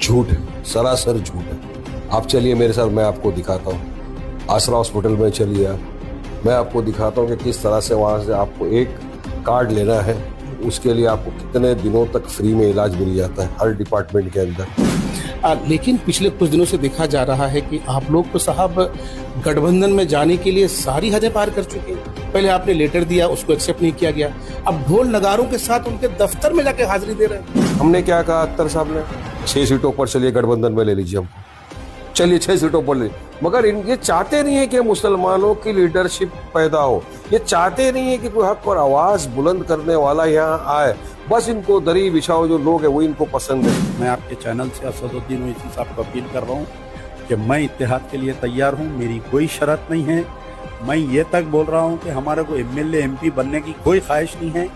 झूठ है, सरासर झूठ है। आप चलिए मेरे साथ, मैं आपको दिखाता हूँ। आसरा हॉस्पिटल में चलिए आप, मैं आपको दिखाता हूँ कि किस तरह से वहाँ से आपको एक कार्ड लेना है, उसके लिए आपको कितने दिनों तक फ्री में इलाज मिल जाता है हर डिपार्टमेंट के अंदर। लेकिन पिछले कुछ दिनों से देखा जा रहा है कि आप लोग तो साहब गठबंधन में जाने के लिए सारी हदें पार कर चुके हैं। पहले आपने लेटर दिया, उसको एक्सेप्ट नहीं किया गया, अब ढोल नगारों के साथ उनके दफ्तर में जाके हाजिरी दे रहे हैं। हमने क्या कहा अख्तर साहब ने, 6 सीटों पर चलिए गठबंधन में ले लीजिए हमको, चलिए 6 सीटों पर ले। मगर ये चाहते नहीं है कि मुसलमानों की लीडरशिप पैदा हो, ये चाहते नहीं है कि कोई हक पर आवाज बुलंद करने वाला यहाँ आए। बस इनको दरी बिछाओ जो लोग है वो इनको पसंद है। मैं आपके चैनल से असदुद्दीन ओवैसी साहब को अपील कर रहा हूँ कि मैं इत्तेहाद के लिए तैयार हूँ, मेरी कोई शर्त नहीं है। मैं ये तक बोल रहा हूँ कि हमारे को एमएलए एमपी बनने की कोई ख्वाहिश नहीं है।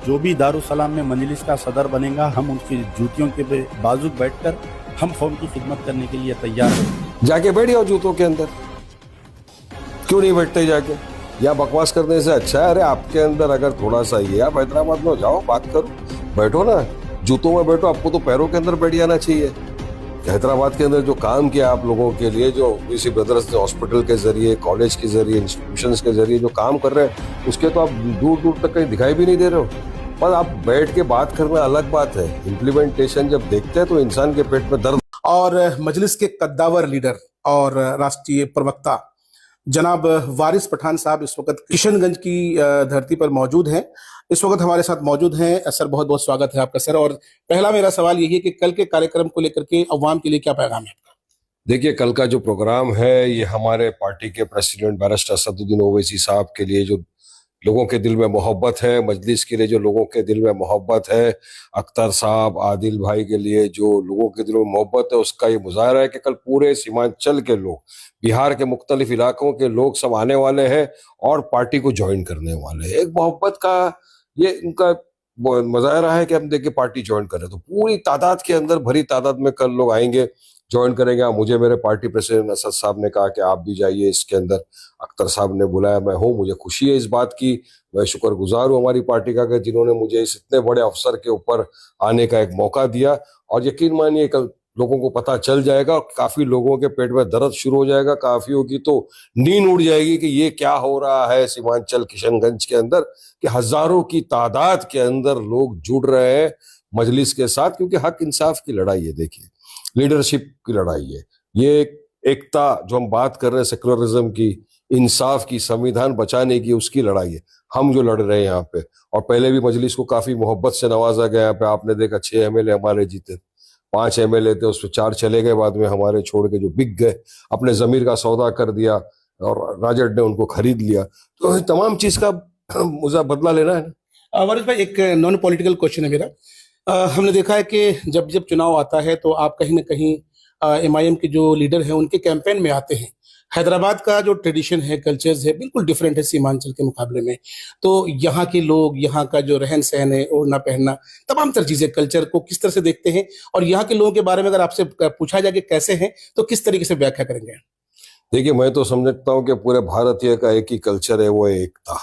जो भी दारुसलाम में मजलिस का सदर बनेगा, हम उनकी जूतियों के बाजू बैठकर हम कौम की खिदमत करने के लिए तैयार हैं। जाके बैठ जाओ जूतों के अंदर, क्यों नहीं बैठते जाके? या बकवास करने से अच्छा है, अरे आपके अंदर अगर थोड़ा सा ये, आप हैदराबाद में जाओ, बात करो, बैठो ना जूतों में बैठो। आपको तो पैरों के अंदर बैठ जाना चाहिए। हैदराबाद के अंदर जो काम किया आप लोगों के लिए, जो ओवैसी ब्रदर्स ने हॉस्पिटल के जरिए, कॉलेज के जरिए, इंस्टीट्यूशंस के जरिए जो काम कर रहे हैं, उसके तो आप दूर दूर तक कहीं दिखाई भी नहीं दे रहे हो। पर आप बैठ के बात करना अलग बात है, इम्प्लीमेंटेशन जब देखते हैं तो इंसान के पेट में दर्द। और मजलिस के कद्दावर लीडर और राष्ट्रीय प्रवक्ता जनाब वारिस पठान साहब इस वक्त किशनगंज की धरती पर मौजूद हैं। इस वक्त हमारे साथ मौजूद हैं। सर, बहुत बहुत स्वागत है आपका सर। और पहला मेरा सवाल यही है कि कल के कार्यक्रम को लेकर के अवाम के लिए क्या पैगाम है? देखिए, कल का जो प्रोग्राम है ये हमारे पार्टी के प्रेसिडेंट बैरिस्टर असदुद्दीन ओवैसी साहब के लिए, जो लोगों के दिल में मोहब्बत है, मजलिस के लिए जो लोगों के दिल में मोहब्बत है, अख्तर साहब, आदिल भाई के लिए जो लोगों के दिल में मोहब्बत है, उसका ये मुजाहरा है कि कल पूरे सीमांचल के लोग, बिहार के मुख्तलिफ इलाकों के लोग सब आने वाले हैं और पार्टी को ज्वाइन करने वाले हैं। एक मोहब्बत का ये इनका मुजाहरा है कि हम देखिए पार्टी ज्वाइन कर रहे हैं। तो पूरी तादाद के अंदर, भरी तादाद में कल लोग आएंगे, ज्वाइन करेंगे। मुझे मेरे पार्टी प्रेसिडेंट असद साहब ने कहा कि आप भी जाइए इसके अंदर। अख्तर साहब ने बुलाया, मैं हूँ, मुझे खुशी है इस बात की। मैं शुक्रगुजार हूँ हमारी पार्टी का कि जिन्होंने मुझे इस इतने बड़े अफसर के ऊपर आने का एक मौका दिया। और यकीन मानिए कल लोगों को पता चल जाएगा, काफी लोगों के पेट में दर्द शुरू हो जाएगा, काफियों की तो नींद उड़ जाएगी कि ये क्या हो रहा है सीमांचल किशनगंज के अंदर, कि हजारों की तादाद के अंदर लोग जुड़ रहे हैं मजलिस के साथ। क्योंकि हक इंसाफ की लड़ाई है, देखिए लीडरशिप की लड़ाई है, ये एकता जो हम बात कर रहे हैं, सेकुलरिज्म की, इंसाफ की, संविधान बचाने की, उसकी लड़ाई है हम जो लड़ रहे हैं यहाँ पे। और पहले भी मजलिस को काफी मोहब्बत से नवाजा गया। यहाँ पे आपने देखा 6 एमएलए हमारे जीते, 5 एमएलए थे, उसमें 4 चले गए बाद में हमारे छोड़ के, जो बिक गए, अपने जमीर का सौदा कर दिया और राजद ने उनको खरीद लिया। तो तमाम चीज का मुझे बदला लेना है। वारिस भाई, एक नॉन पॉलिटिकल क्वेश्चन है मेरा। हमने देखा है कि जब जब चुनाव आता है तो आप कहीं ना कहीं एमआईएम के जो लीडर हैं उनके कैंपेन में आते हैं। हैदराबाद का जो ट्रेडिशन है, कल्चर्स है, बिल्कुल डिफरेंट है सीमांचल के मुकाबले में। तो यहाँ के लोग, यहाँ का जो रहन सहन है, ओढ़ना पहनना, तमाम तर चीजें, कल्चर को किस तरह से देखते हैं? और यहाँ के लोगों के बारे में अगर आपसे पूछा जाए कि कैसे हैं, तो किस तरीके से व्याख्या करेंगे? देखिए, मैं तो समझता हूँ कि पूरे भारतीय का एक ही कल्चर है, वो है एकता।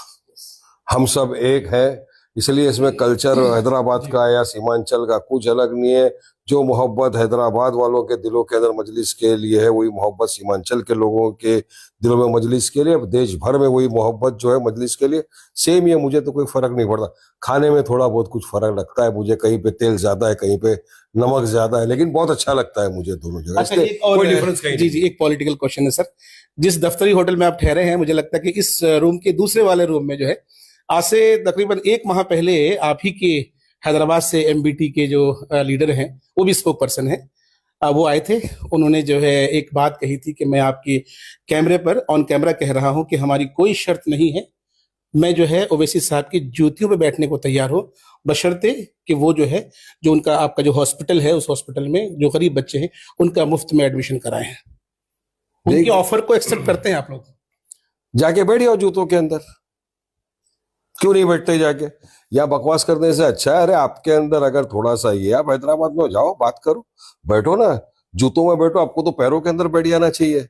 हम सब एक है, इसलिए इसमें कल्चर हैदराबाद का या सीमांचल का कुछ अलग नहीं है। जो मोहब्बत हैदराबाद वालों के दिलों के अंदर मजलिस के लिए है, वही मोहब्बत सीमांचल के लोगों के दिलों में मजलिस के लिए, अब देश भर में वही मोहब्बत जो है मजलिस के लिए सेम ही है। मुझे तो कोई फर्क नहीं पड़ता। खाने में थोड़ा बहुत कुछ फर्क लगता है मुझे, कहीं पे तेल ज्यादा है, कहीं पे नमक ज्यादा है, लेकिन बहुत अच्छा लगता है मुझे दोनों जगह। अच्छा, कोई डिफरेंस कहीं? जी, एक पॉलिटिकल क्वेश्चन है सर। जिस दफ्तरी होटल में आप ठहरे हैं, मुझे लगता है कि इस रूम के दूसरे वाले रूम में जो है, आज से तकरीबन 1 माह पहले आप ही के हैदराबाद से एमबीटी के जो लीडर हैं, वो भी स्पोक पर्सन है, वो आए थे। उन्होंने जो है एक बात कही थी कि मैं आपके कैमरे पर, ऑन कैमरा कह रहा हूं कि हमारी कोई शर्त नहीं है, मैं जो है ओवैसी साहब की जूतियों पे बैठने को तैयार हूं, बशर्ते कि वो जो है, जो उनका आपका जो हॉस्पिटल है, उस हॉस्पिटल में जो गरीब बच्चे हैं उनका मुफ्त में एडमिशन कराए हैं। उनकी ऑफर को एक्सेप्ट करते हैं आप लोग? जाके बैठ जाओ जूतों के अंदर, क्यों नहीं बैठते जाके? या बकवास करने से अच्छा है, अरे आपके अंदर अगर थोड़ा सा ये, आप हैदराबाद में जाओ, बात करो, बैठो ना जूतों में बैठो। आपको तो पैरों के अंदर बैठ जाना चाहिए।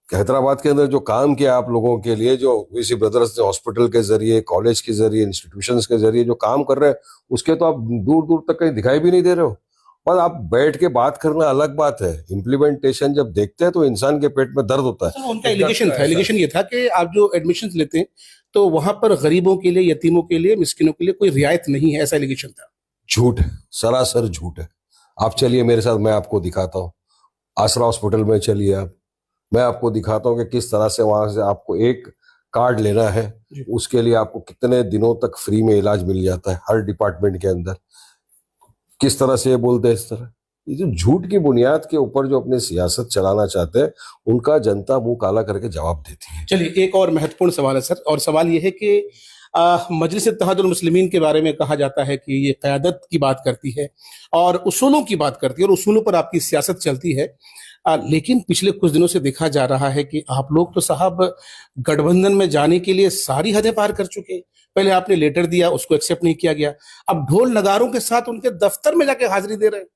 हैदराबाद के अंदर जो काम किया आप लोगों के लिए, जो ओवैसी ब्रदर्स ने हॉस्पिटल के जरिए, कॉलेज के जरिए, इंस्टीट्यूशंस के जरिए जो काम कर रहे हैं, उसके तो आप दूर दूर तक कहीं दिखाई भी नहीं दे रहे हो। पर आप बैठ के बात करना अलग बात है, इम्प्लीमेंटेशन जब देखते हैं तो इंसान के पेट में दर्द होता है। सर, उनका एलिगेशन था, एलिगेशन ये था कि आप जो एडमिशंस लेते हैं तो वहां पर गरीबों के लिए, यतीमों के लिए, मिस्किनों के लिए कोई रियायत नहीं है, ऐसा एलिगेशन था। झूठ है, सरासर झूठ है। आप चलिए मेरे साथ, मैं आपको दिखाता हूँ। आसरा हॉस्पिटल में चलिए आप, मैं आपको दिखाता हूँ कि किस तरह से वहां से आपको एक कार्ड लेना है, उसके लिए आपको कितने दिनों तक फ्री में इलाज मिल जाता है हर डिपार्टमेंट के अंदर। किस तरह से ये बोलते हैं इस तरह, ये जो झूठ की बुनियाद के ऊपर जो अपने सियासत चलाना चाहते हैं, उनका जनता मुंह काला करके जवाब देती है। चलिए, एक और महत्वपूर्ण सवाल है सर, और सवाल ये है कि मजलिस इत्तेहादुल मुस्लिमीन के बारे में कहा जाता है कि ये क़यादत की बात करती है और उसूलों की बात करती है और उसूलों पर आपकी सियासत चलती है। लेकिन पिछले कुछ दिनों से देखा जा रहा है कि आप लोग तो साहब गठबंधन में जाने के लिए सारी हदें पार कर चुके हैं। पहले आपने लेटर दिया, उसको एक्सेप्ट नहीं किया गया, अब ढोल नगारों के साथ उनके दफ्तर में जाके हाजिरी दे रहे हैं।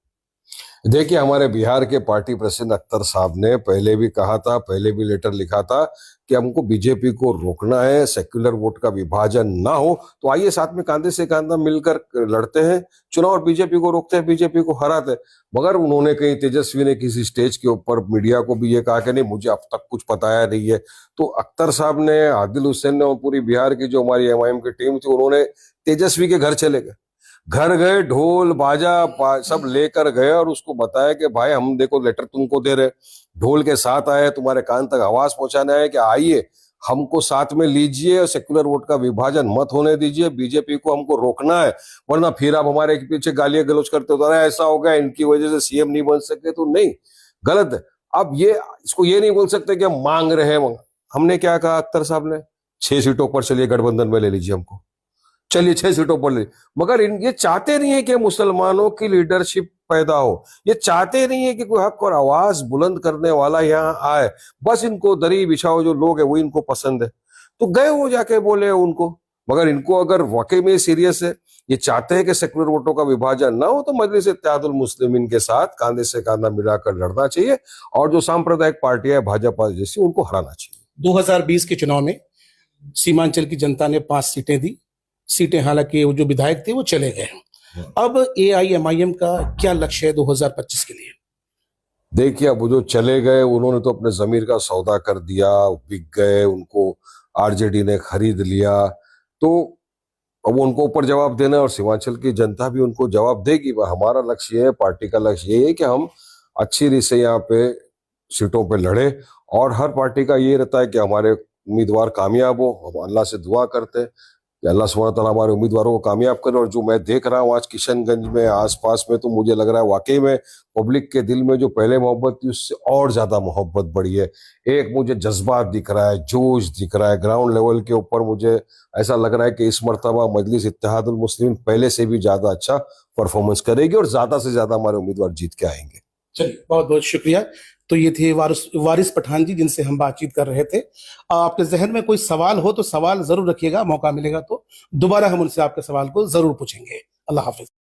देखिए, हमारे बिहार के पार्टी प्रेसिडेंट अख्तर साहब ने पहले भी कहा था, पहले भी लेटर लिखा था कि हमको बीजेपी को रोकना है, सेक्युलर वोट का विभाजन ना हो, तो आइए साथ में कांधे से कांधा मिलकर लड़ते हैं चुनाव और बीजेपी को रोकते हैं, बीजेपी को हराते हैं। मगर उन्होंने कहीं, तेजस्वी ने किसी स्टेज के ऊपर मीडिया को भी ये कहा कि नहीं, मुझे अब तक कुछ बताया नहीं है। तो अख्तर साहब ने, आदिल हुसैन ने और पूरी बिहार की जो हमारी एमआईएम की टीम थी, उन्होंने तेजस्वी के घर चले गए, घर गए, ढोल बाजा सब लेकर गए और उसको बताया कि भाई हम देखो लेटर तुमको दे रहे, ढोल के साथ आए, तुम्हारे कान तक आवाज पहुंचाना है कि आइए हमको साथ में लीजिए और सेक्युलर वोट का विभाजन मत होने दीजिए, बीजेपी को हमको रोकना है, वरना फिर आप हमारे पीछे गालियां गलौज करते हो, अरे ऐसा हो गया, इनकी वजह से सीएम नहीं बन सकते। तो नहीं, गलत है। अब ये इसको ये नहीं बोल सकते कि हम मांग रहे हैं। हमने क्या कहा अख्तर साहब ने, 6 सीटों पर चलिए गठबंधन में ले लीजिए हमको, चलिए 6 सीटों पर ले। मगर ये चाहते नहीं है कि मुसलमानों की लीडरशिप पैदा हो, ये चाहते नहीं है कि कोई हक और आवाज बुलंद करने वाला यहाँ आए। बस इनको दरी बिछाओ जो लोग है वो इनको पसंद है, तो गए वो जाके बोले उनको। मगर इनको अगर वाकई में सीरियस है, ये चाहते हैं कि सेक्युलर वोटों का विभाजन ना हो, तो मजलिस इत्तेहादुल मुस्लिमीन के साथ कांधे से कांधा मिलाकर लड़ना चाहिए और जो सांप्रदायिक पार्टियां भाजपा जैसी, उनको हराना चाहिए। 2020 के चुनाव में सीमांचल की जनता ने 5 सीटें दी, सीटें हालांकि वो जो विधायक थे वो चले गए। अब एआईएमआईएम का क्या लक्ष्य है 2025 के लिए? देखिए, अब वो जो चले गए उन्होंने तो अपने जमीर का सौदा कर दिया, बिक गए, उनको आरजेडी ने खरीद लिया, तो अब उनको ऊपर जवाब देना और सीमांचल की जनता भी उनको जवाब देगी। हमारा लक्ष्य है, पार्टी का लक्ष्य ये है कि हम अच्छी रीत से यहाँ पे सीटों पे लड़े और हर पार्टी का ये रहता है कि हमारे उम्मीदवार कामयाब हो। हम अल्लाह से दुआ करते हैं कि अल्लाह सुब्हानहू व तआला हमारे उम्मीदवारों को कामयाब करे। और जो मैं देख रहा हूँ आज किशनगंज में, आसपास में, तो मुझे लग रहा है वाकई में पब्लिक के दिल में जो पहले मोहब्बत थी उससे और ज्यादा मोहब्बत बढ़ी है। एक मुझे जज्बात दिख रहा है, जोश दिख रहा है ग्राउंड लेवल के ऊपर। मुझे ऐसा लग रहा है कि इस मर्तबा मजलिस इत्तेहादुल मुस्लिमीन पहले से भी ज्यादा अच्छा परफॉर्मेंस करेगी और ज्यादा से ज्यादा हमारे उम्मीदवार जीत के आएंगे। चलिए, बहुत बहुत शुक्रिया। तो ये थे वारिस पठान जी, जिनसे हम बातचीत कर रहे थे। आपके जहन में कोई सवाल हो तो सवाल जरूर रखिएगा, मौका मिलेगा तो दोबारा हम उनसे आपके सवाल को जरूर पूछेंगे। अल्लाह हाफिज।